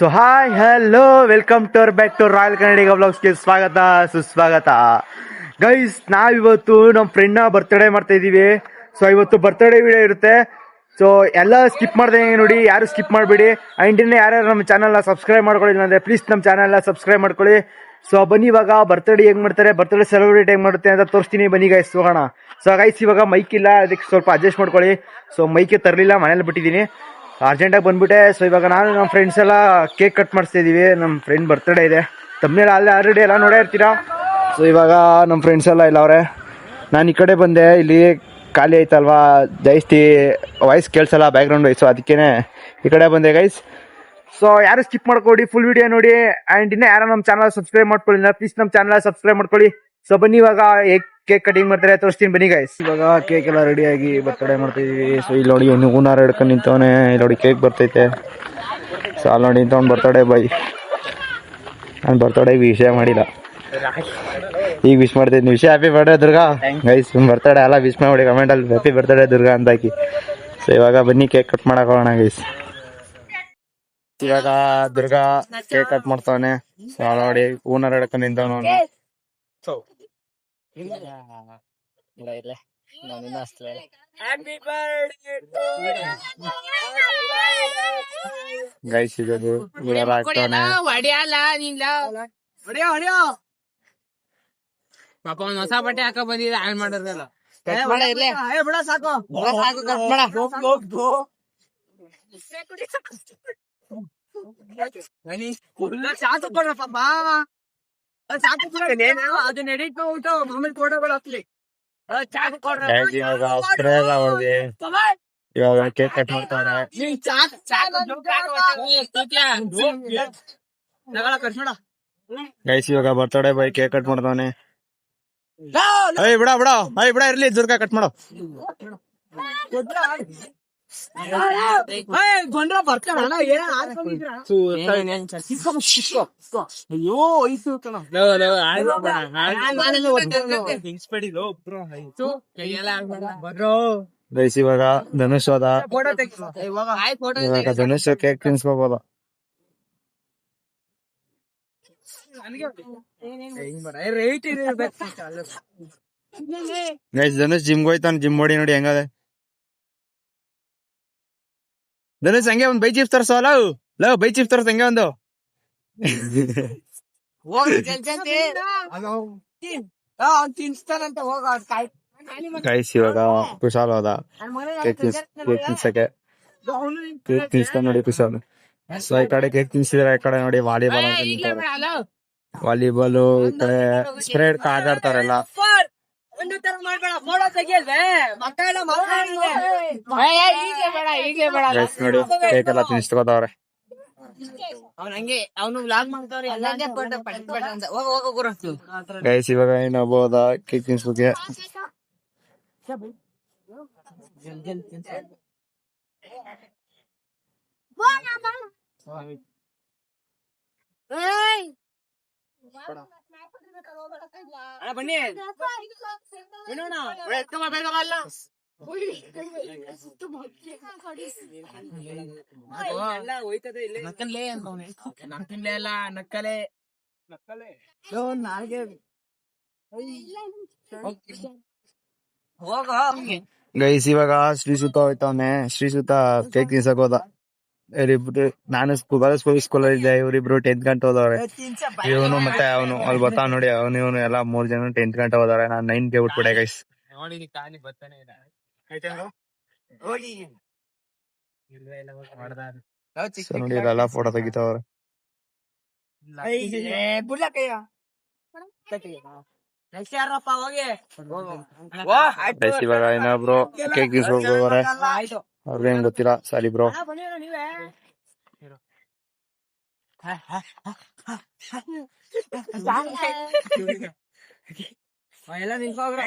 So hi hello welcome to back to royal Kannadiga ವ್ಲಾಗ್ಸ್ಗೆ ಸ್ವಾಗತ ಸುಸ್ವಾಗತ. ಗೈಸ್, ನಾವಿವತ್ತು ನಮ್ಮ ಫ್ರೆಂಡ್ನ ಬರ್ತ್ಡೇ ಮಾಡ್ತಾ ಇದ್ದೀವಿ. ಸೊ ಇವತ್ತು ಬರ್ತ್ಡೇ ವಿಡಿಯೋ ಇರುತ್ತೆ. ಸೊ ಎಲ್ಲ ಸ್ಕಿಪ್ ಮಾಡ್ದೆ ನೋಡಿ, ಯಾರು ಸ್ಕಿಪ್ ಮಾಡಬೇಡಿ. ಆ್ಯಂಡ್ ಇನ್ನು ಯಾರ್ಯಾರು ನಮ್ಮ ಚಾನಲ್ನ ಸಬ್ಸ್ಕ್ರೈಬ್ ಮಾಡ್ಕೊಳ್ಳಿಲ್ಲ ಅಂದರೆ ಪ್ಲೀಸ್ ನಮ್ಮ ಚಾನಲ್ನ ಸಬ್ಸ್ಕ್ರೈಬ್ ಮಾಡ್ಕೊಳ್ಳಿ. ಸೊ ಬನ್ನಿ, ಇವಾಗ ಬರ್ತ್ಡೇ ಹೆಂಗೆ ಮಾಡ್ತಾರೆ, ಬರ್ತ್ಡೇ ಸೆಲೆಬ್ರೇಟ್ ಹೆಂಗೆ ಮಾಡುತ್ತೆ ಅಂತ ತೋರಿಸ್ತೀನಿ. ಬನ್ನಿ ಗೈಸ್, ಹೋಗೋಣ. ಸೊ ಗೈಸ್, ಇವಾಗ ಮೈಕ್ ಇಲ್ಲ, ಅದಕ್ಕೆ ಸ್ವಲ್ಪ ಅಡ್ಜಸ್ಟ್ ಮಾಡ್ಕೊಳ್ಳಿ. ಸೊ ಮೈಕೆ ತರಲಿಲ್ಲ, ಮನೇಲಿ ಬಿಟ್ಟಿದ್ದೀನಿ, ಅರ್ಜೆಂಟಾಗಿ ಬಂದ್ಬಿಟ್ಟೆ. ಸೊ ಇವಾಗ ನಾನು ನಮ್ಮ ಫ್ರೆಂಡ್ಸ್ ಎಲ್ಲ ಕೇಕ್ ಕಟ್ ಮಾಡಿಸ್ತಾ ಇದ್ದೀವಿ. ನಮ್ಮ ಫ್ರೆಂಡ್ ಬರ್ತ್ಡೇ ಇದೆ, ತಮ್ಮನೇಲಿ ಆಲ್ರೆಡಿ ಎಲ್ಲ ನೋಡೇ ಇರ್ತೀರಾ. ಸೊ ಇವಾಗ ನಮ್ಮ ಫ್ರೆಂಡ್ಸ್ ಎಲ್ಲ ಇಲ್ಲ ಅವರೇ. ನಾನು ಈ ಕಡೆ ಬಂದೆ, ಇಲ್ಲಿ ಖಾಲಿ ಆಯ್ತಲ್ವಾ, ಜಾಸ್ತಿ ವಾಯ್ಸ್ ಕೇಳಿಸಲ್ಲ, ಬ್ಯಾಕ್ಗ್ರೌಂಡ್ ವಾಯ್ಸು, ಅದಕ್ಕೇ ಈ ಕಡೆ ಬಂದೆ ಗೈಸ್. ಸೊ ಯಾರು ಸ್ಕಿಪ್ ಮಾಡ್ಕೊಡಿ, ಫುಲ್ ವಿಡಿಯೋ ನೋಡಿ. ಆ್ಯಂಡ್ ಇನ್ನೂ ಯಾರು ನಮ್ಮ ಚಾನಲ್ ಸಬ್ಸ್ಕ್ರೈಬ್ ಮಾಡ್ಕೊಳ್ಳಿಲ್ಲ ಪ್ಲೀಸ್ ನಮ್ಮ ಚಾನಲ್ ಸಬ್ಸ್ಕ್ರೈಬ್ ಮಾಡ್ಕೊಳ್ಳಿ. ಸೊ ಬನ್ನಿ, ಇವಾಗ ಕೇಕ್ ಕಟಿಂಗ್ ಮಾಡ್ತಾರೆ, ತೋರಿಸ್ತೀನಿ ಬನ್ನಿ ಗೈಸ್. ಇವಾಗ ಕೇಕ್ ಎಲ್ಲ ರೆಡಿಯಾಗಿ ಬರ್ತ್ಡೇ ಮಾಡ್ತಿದ್ದೀವಿ. ಸೊ ಇಲ್ಲಿ ನೋಡಿ, ಇನ್ನು ಹೂನಾರ ಹಿಡ್ಕೊಂಡು ನಿಂತವನೆ. ಇಲ್ಲಿ ನೋಡಿ ಕೇಕ್ ಬರ್ತೈತೆ. ಸೊ ಅಲ್ಲಿ ನೋಡಿ ನಿಂತವ್ನು ಬರ್ತ್ಡೇ ಬಾಯ್. ನಾನು ಬರ್ತ್ಡೇಗೆ ವಿಷಯ ಮಾಡಿಲ್ಲ, ಈಗ ವಿಶ್ ಮಾಡ್ತಿದ್ದೀನಿ. ವಿಷಯ happy birthday Durga guys. Birthday ಎಲ್ಲ ವಿಶ್ ಮಾಡಿ ಕಮೆಂಟಲ್ಲಿ ಹ್ಯಾಪಿ ಬರ್ತ್ಡೇ ದುರ್ಗಾ ಅಂತ ಹಾಕಿ. ಸೊ ಇವಾಗ ಬನ್ನಿ ಕೇಕ್ ಕಟ್ ಮಾಡಕ್ ಹೋಗೋಣ ಗೈಸ್. ಇವಾಗ ದುರ್ಗಾ ಕೇಕ್ ಕಟ್ ಮಾಡ್ತಾವನೆ. ಸೊ ನೋಡಿ ಹೂನಾರ ಹಿಡ್ಕೊಂಡು ನಿಂತವನು. ಗೈಸ್ ಇದು ಆಗ್ತಾನೆ. ಪಾಪ ಒಂದ್ ಹೊಸ ಬಟ್ಟೆ ಹಾಕ ಬಂದಿದೆ, ಹಾಳ್ ಮಾಡಿದ್ರಲ್ಲ. ಅದನ್ನ ಎಡಿಟ್ ಮಾಡ್ಬಿಟ್ಟು ಮಾಮೂಲಿ ಫೋಟೋಗಳು ಹಾಕ್ಲಿ. ಇವಾಗ ಕೇಕ್ ಕಟ್ ಮಾಡ್ತಾವ್ರೆ. ಗೈಸ್ ಇವಾಗ ಬರ್ತ್ಡೇ ಬಾಯ್ ಕೇಕ್ ಕಟ್ ಮಾಡ್ತಾವನೆ. ಬಿಡ ಬಿಡ ಬಿಡ ಇರ್ಲಿ, ದುರ್ಗಾ ಕಟ್ ಮಾಡೋ. ಗೈಸ್ ಇವಾಗ ಧನುಷ್ ಹೋದ, ಇವಾಗ ಧನುಷ್ ಕೇಕ್ ತಿನ್ಸ್ಕೋಬೋದ. ಗೈಸ್ ಧನುಷ್ ಜಿಮ್ಗೆ ಹೋಯ್ತಾನ, ಜಿಮ್ ಮಾಡಿ ನೋಡಿ ಹೆಂಗದೆ ಧನುಷ್. ಹಂಗೆ ಒಂದ್ ಬೈ ಚೀಫ್ ತರ್ಸೋ. ಲವ್ ಬೈ ಚೀಫ್ ತರ್ಸ, ಹಂಗೆ ಒಂದು. ಗೈಸ್ ಇವಾಗ ಕುಶಾಲ್ ಹೋದ ಕೇಕ್ ತಿನ್ಸಕ್ಕೆ. ಕೇಕ್ ತಿನ್ಸ್ತಾನ ನೋಡಿ ಕುಶಾಲ್. ಸೊ ಈ ಕಡೆ ಕೇಕ್ ತಿನ್ಸಿದ್ರೆ, ಈ ಕಡೆ ನೋಡಿ ವಾಲಿಬಾಲ್ ವಾಲಿಬಾಲ್, ಈ ಕಡೆ ಸ್ಪ್ರೇಡ್ ಆಟ ಆಡ್ತಾರಲ್ಲ. ನೋಡಿ ಕೇಕ್ ಎಲ್ಲ ತಿನ್ಸ್ಕೋತಾವ್ರೆ. ಗೈಸ್ ಇವಾಗ ಏನಬೋದ ಕೇಕ್ ತಿನ್ಸ್ಬೇಕೆ. ಬನ್ನಿ ನಕ್ಕಲೆ ಗೈಸ್ ಇವಾಗ ಶ್ರೀಸುತ ಹೋಯ್ತವನೆ. ಶ್ರೀಸುತ ಕೇಕ್ ತಿನ್ಸಕ್ ಹೋದ. ಇವರಿಬ್ರು, ನಾನು ಸ್ಕೂಲಲ್ಲಿ ಇದ್ದೆ, ಇವರಿಬ್ರು 10th ಗಂಟೆ ಹೋದವ್ರೆ. ಇವನು ಮತ್ತೆ ಅವನು ಅಲ್ಲಿ ಬರ್ತಾವ ನೋಡಿ, ಇವನು ಎಲ್ಲ 3 ಜನ 10th ಗಂಟೆ ಹೋದವ್ರೆ. ನಾನು 9ಗೆ ಬಿಟ್ಬಿಟ್ಟೆ ಗೈಸ್. ನೋಡಿ ಇಲ್ಲೆಲ್ಲ ಫೋಟೋ ತೆಗಿತಾವ್ರೆ. ಇವಾಗ ಇನ್ನೊಬ್ರು ಕೇಕ್ ತಿನ್ಸ್ಕೋತಾರೆ, ಅವ್ರಿಗೇನ್ ಗೊತ್ತಿಲ್ಲ. ಸಾರಿ ಬ್ರೋ. ಎಲ್ಲ ನಿಂತ್ಕೋಗ್ರ,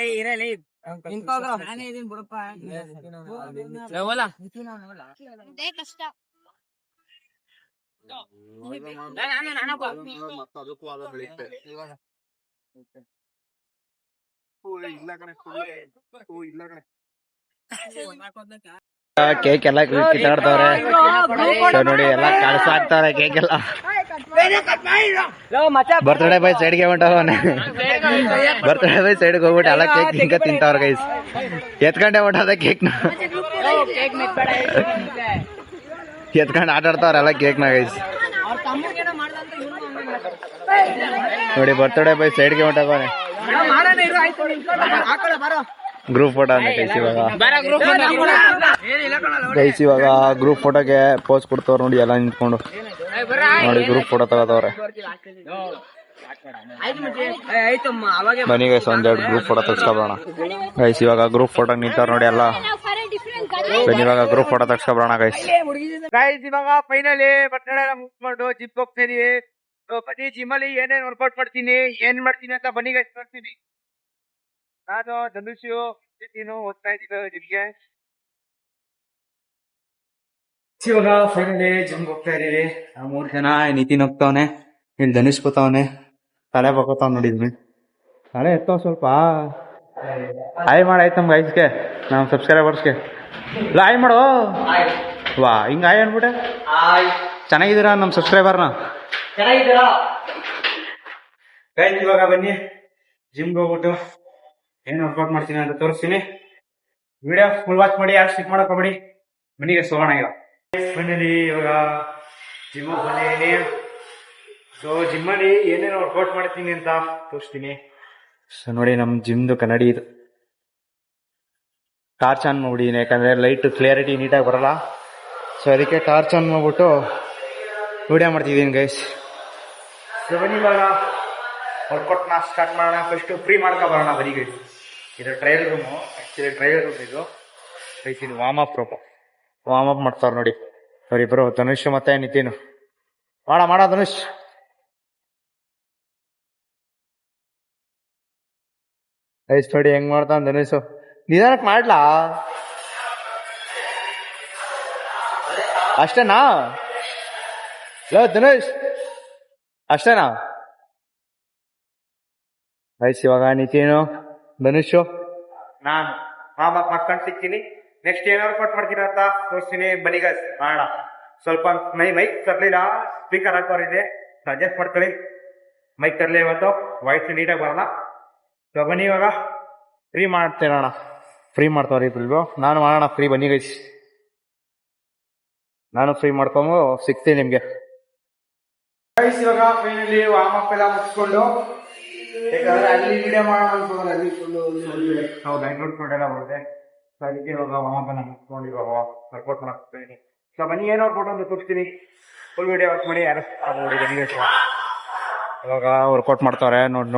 ನಾನೇ ಇದೀನಿ ಬಿಡಪ್ಪ. ಇಲ್ಲ ಕಣೆ. ಕೇಕ್ ಎಲ್ಲ ಕಿತ್ತಾಡ್ತವ್ರೆ. ಸೊ ನೋಡಿ ಎಲ್ಲ ಕಳ್ಸಾಕ್ತವ್ರೆ ಕೇಕ್ ಎಲ್ಲ. ಬರ್ತಡೇ ಬೈ ಸೈಡ್ಗೆ ಹೊಂಟವನೆ. ಬರ್ತಡೇ ಬೈ ಸೈಡ್ಗೆ ಹೋಗ್ಬಿಟ್ಟು ಎಲ್ಲ ಕೇಕ್ ಹಿಂಗ ತಿಂತವ್ರ ಗೈಸ್. ಎತ್ಕೊಂಡೆ ಹೊಂಟದ ಕೇಕ್ನ ಎತ್ಕೊಂಡು ಆಟ ಆಡ್ತಾವ್ರ ಎಲ್ಲ ಕೇಕ್ನ ಗೈಸ್. ನೋಡಿ ಬರ್ತಡೇ ಬೈ ಸೈಡ್ಗೆ ಹೊಂಟವನೆ. ಗ್ರೂಪ್ ಫೋಟೋ ಅಂತ ಗೈಸ್ ಇವಾಗ. ಗೈಸ್ ಇವಾಗ ಗ್ರೂಪ್ ಫೋಟೋಗೆ ಪೋಸ್ ಕೊಡ್ತವ್ರ ನೋಡಿ ಎಲ್ಲ ನಿಂತ್ಕೊಂಡು. ನೋಡಿ ಗ್ರೂಪ್ ಫೋಟೋ ತಗೋತವ್ರೆ. ಬನ್ನಿ ಗೈಸ್ ಒಂದೆರಡು ಗ್ರೂಪ್ ಫೋಟೋ ತೆಗ್ಸ್ಕೊಬರೋಣ. ಗೈಸ್ ಇವಾಗ ಗ್ರೂಪ್ ಫೋಟೋ ನಿಂತವ್ರ ನೋಡಿ ಎಲ್ಲ. ಬನ್ನಿ ಇವಾಗ ಗ್ರೂಪ್ ಫೋಟೋ ತೆಗ್ಸ್ಕೊಬರೋಣ ಗೈಸ್. ಗೈಸ್ ಇವಾಗ ಫೈನಲಿ ಬರ್ತಡೇ ಮುಗಿಸ್ಕೊಂಡು ಜಿಮ್ ಹೋಗ್ತಾ ಇದೀವಿ. ಬನ್ನಿ ಜಿಮ್ ಅಲ್ಲಿ ಏನೇನ್ ವರ್ಕೌಟ್ ಮಾಡ್ತೀನಿ ಏನ್ ಮಾಡ್ತೀನಿ ಅಂತ ಬನ್ನಿ ಗೈಸ್ ನೋಡ್ತೀನಿ. ನಾನು ಧನುಷು ನೀನು ಓದ್ತಾ ಇದ್ದೀವಿ ಜಿಮ್ಗೆ. ಇವಾಗ ಫೈನಲಿ ಜಿಮ್ ಹೋಗ್ತಾ ಇದೀವಿ. 3 ಜನ. ನಿತಿನ್ ಹೋಗ್ತಾವನೆ, ಇಲ್ಲಿ ಧನುಷ್ ಕೂತಾವನೆ, ತಲೆ ಬಗ್ತಾವ್ ನೋಡಿದ್ವಿ. ತಲೆ ಎತ್ತವ ಸ್ವಲ್ಪ. ಹಾಯ್ ಮಾಡಾಯ್ತು ನಮ್ ಗೈಸ್ಗೆ, ನಮ್ ಸಬ್ಸ್ಕ್ರೈಬರ್ಸ್ಗೆ. ಹಾಯ್ ಮಾಡೋ. ವಾ ಹಿಂಗ ಹಾಯ್ ಅನ್ಬಿಟ್ಟೆ. ಚೆನ್ನಾಗಿದ್ದೀರಾ ನಮ್ ಸಬ್ಸ್ಕ್ರೈಬರ್ನ? ಗೈಸ್ ಇವಾಗ ಬನ್ನಿ ಜಿಮ್ಗೆ ಹೋಗ್ಬಿಟ್ಟು ಏನ್ ವರ್ಕೌಟ್ ಮಾಡ್ತೀನಿ ಅಂತ ತೋರಿಸ್ತೀನಿ. ವಿಡಿಯೋ ಫುಲ್ ವಾಚ್ ಮಾಡಿ, ಯಾರು ಸ್ಕಿಪ್ ಮಾಡಕ್ ಹೋಗ್ಬೇಡಿ. ಮನೆಗೆ ಸೋಣ ಈಗ. ಫೈನಲಿ ಇವಾಗ ಜಿಮ್ ಬಂದಿದ್ದೀನಿ. ಸೊ ಜಿಮ್ಮಲ್ಲಿ ಏನೇನು ವರ್ಕೌಟ್ ಮಾಡ್ತೀನಿ ಅಂತ ತೋರಿಸ್ತೀನಿ. ಸೊ ನೋಡಿ ನಮ್ ಜಿಮ್ದು ಕನ್ನಡಿ ಇದು. ಟಾರ್ಚ್ ಆನ್ ಮಾಡ್ಬಿಟ್ಟಿದ್ದೀನಿ, ಯಾಕಂದ್ರೆ ಲೈಟ್ ಕ್ಲಿಯರಿಟಿ ನೀಟಾಗಿ ಬರಲ್ಲ. ಸೊ ಅದಕ್ಕೆ ಟಾರ್ಚ್ ಆನ್ ಮಾಡ್ಬಿಟ್ಟು ವಿಡಿಯೋ ಮಾಡ್ತಿದ್ದೀನಿ ಗೈಸ್. ಸೊ ಬನ್ನಿ ಇವಾಗ ವರ್ಕೌಟ್ನ ಸ್ಟಾರ್ಟ್ ಮಾಡೋಣ. ಫಸ್ಟ್ ಫ್ರೀ ಮಾಡ್ಕೊ ಬರೋಣ ಬರೀ ಗೈಸ್. ಇದು trial room, actually trial room ಇದು ಗೈಸ್. ಇದು warm up room. Warm up ಮಾಡ್ತಾರ ನೋಡಿ ಅವರಿಬ್ರು, ಧನುಷ್ ಮತ್ತೆ ನಿತಿನ್. ಮಾಡ ಧನುಷ್. ಗೈಸ್ ನೋಡಿ ಹೆಂಗ್ ಮಾಡ್ತಾನ ಧನುಷ್. ನಿಧಾನಕ್ಕೆ ಮಾಡ್ಲಾ ಅಷ್ಟೇನಾ? ಲೋ ಧನುಷ್ ಅಷ್ಟೇನಾ? ಗೈಸ್ ಇವಾಗ ನಿತಿನು ಧನುಷು ನಾನು ವಾರ್ಮ್ ಅಪ್ ಮಾಡ್ಕೊಂಡು ಸಿಗ್ತೀನಿ. ನೆಕ್ಸ್ಟ್ ಏನಾದ್ರು ವರ್ಕೌಟ್ ಮಾಡ್ತೀರಾ ಅಂತ ತೋರಿಸ್ತೀನಿ. ಬನ್ನಿ ಗೈಸ್ ಮಾಡೋಣ. ಸ್ವಲ್ಪ ಮೈಕ್ ತರ್ಲಿಲ್ಲ, ಸ್ಪೀಕರ್ ಹಾಕೋರಿದೆ, ಅಡ್ಜಸ್ಟ್ ಮಾಡ್ಕೊಳ್ಳಿ. ಮೈಕ್ ತರಲಿ ಇವತ್ತು, ವಾಯ್ಸ್ ನೀಟಾಗಿ ಬರಲ್ಲ. ಸೊ ಬನ್ನಿ ಇವಾಗ ಫ್ರೀ ಮಾಡ್ತೀರೋಣ. ಫ್ರೀ ಮಾಡ್ತಾವ್ರಿ ಇಬ್ರು. ನಾನು ಮಾಡೋಣ ಫ್ರೀ. ಬನ್ನಿ ಗೈಸ್ ನಾನು ಫ್ರೀ ಮಾಡ್ಕೊಂಡು ಸಿಗ್ತೀನಿ ನಿಮ್ಗೆ. ಗೈಸ್ ಇವಾಗ ಫೈನಲಿ ವಾರ್ಮ್ ಅಪ್ ಎಲ್ಲ ಮುಗಿಸ್ಕೊಂಡು, ಯಾಕಂದ್ರೆ ಅಲ್ಲಿ ವಿಡಿಯೋ ಮಾಡೋಣ ಅನ್ಕೊಂಡ್ರೆ ಅಲ್ಲಿ ಫುಲ್ಲು ನಾವು ಬ್ಯಾಂಗ್ಳೂರ್ ಫುಡ್ ಎಲ್ಲ ಬರುತ್ತೆ. ಸೊ ಅದಕ್ಕೆ ಇವಾಗ ವಾರ್ಮ್ ಅಪ್ ಎಲ್ಲ ಮುಗಿಸ್ಕೊಂಡು ಇವಾಗ ವರ್ಕೌಟ್ ಮಾಡ್ತೀನಿ. ಸೊ ಬನ್ನಿ ಏನೋ ವರ್ಕೌಟ್ ಅಂತ ತೋರಿಸ್ತೀನಿ. ಫುಲ್ ವಿಡಿಯೋ ವಾಚ್ ಮಾಡಿ. ಯಾರು ಇವಾಗ ವರ್ಕೌಟ್ ಮಾಡ್ತಾವ್ರೆ ನೋಡಿ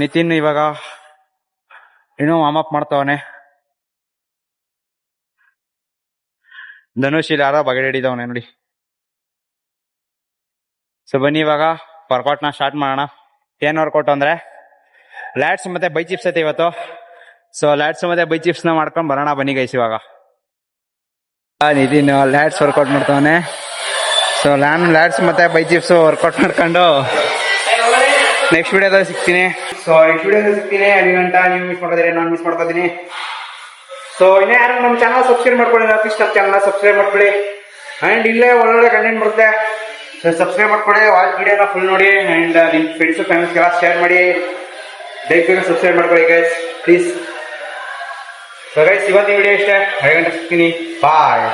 ನಿತಿನ್ ಇವಾಗ ಏನೋ ವಾರ್ಮ್ ಅಪ್ ಮಾಡ್ತಾವನೆ. ಧನುಷ್ ಇಲ್ಲಿ ಯಾರೋ ಬಗೆಟ್ ಹಿಡಿದವನೆ ನೋಡಿ. ಸೊ ಬನ್ನಿ ಇವಾಗ ವರ್ಕೌಟ್ನ ಸ್ಟಾರ್ಟ್ ಮಾಡೋಣ. ಏನ್ ವರ್ಕೌಟ್ ಅಂದ್ರೆ ಲ್ಯಾಟ್ಸ್ ಮತ್ತೆ ಬೈ ಚಿಪ್ಸ್ ಐತೆ ಇವತ್ತು. ಸೊ ಲ್ಯಾಟ್ಸ್ ಮತ್ತೆ ಬೈ ಚಿಪ್ಸ್ ನ ಮಾಡ್ಕೊಂಡ್ ಬರೋಣ ಬನ್ನಿ ಗೈಸ್. ಇವಾಗ ನಿತಿನ್ ಲ್ಯಾಟ್ಸ್ ವರ್ಕೌಟ್ ಮಾಡ್ತಾವನೆ. ಸೊ ನಾನು ಲ್ಯಾಟ್ಸ್ ಮತ್ತೆ ಬೈ ಚಿಪ್ಸ್ ವರ್ಕೌಟ್ ಮಾಡ್ಕೊಂಡು ನೆಕ್ಸ್ಟ್ ವಿಡಿಯೋದಲ್ಲಿ ಸಿಗ್ತೀನಿ. ಸೊ ನೆಕ್ಸ್ಟ್ ವಿಡಿಯೋದಲ್ಲಿ ಸಿಗ್ತೀನಿ. ಅಲ್ಲಿ ಗಂಟ ನೀವು ಮಿಸ್ ಮಾಡ್ಕೋತೀರಿ, ನಾನು ಮಿಸ್ ಮಾಡ್ಕೋತೀನಿ. ಸೊ ಇನ್ನೇ ಯಾರು ನಮ್ಮ ಚಾನಲ್ ಸಬ್ಸ್ಕ್ರೈಬ್ ಮಾಡ್ಕೊಳ್ಳಿ, ಪ್ಲೀಸ್ ನಮ್ಮ ಚಾನಲ್ ಸಬ್ಸ್ಕ್ರೈಬ್ ಮಾಡ್ಕೊಳ್ಳಿ. ಅಂಡ್ ಇಲ್ಲೇ ಒಳ್ಳೊಳ್ಳೆ ಕಂಟೆಂಟ್ ಬರುತ್ತೆ. ಸೊ ಸಬ್ಸ್ಕ್ರೈಬ್ ಮಾಡ್ಕೊಳ್ಳಿ, ವಾಚ್ ವಿಡಿಯೋನ ಫುಲ್ ನೋಡಿ. ಅಂಡ್ ನಿಮ್ಮ ಫ್ರೆಂಡ್ಸ್ ಫ್ಯಾಮಿಲಿಸ್ಗೆಲ್ಲ ಶೇರ್ ಮಾಡಿ. ದಯವಿಟ್ಟು ಸಬ್ಸ್ಕ್ರೈಬ್ ಮಾಡ್ಕೊಳ್ಳಿ ಗೈಸ್ ಪ್ಲೀಸ್. ಸೊ ಗೈಸ್ ಇವತ್ತಿನ ವಿಡಿಯೋ ಇಷ್ಟೇ. 5 ಗಂಟೆ ಸಿಗ್ತೀನಿ. ಬಾಯ್.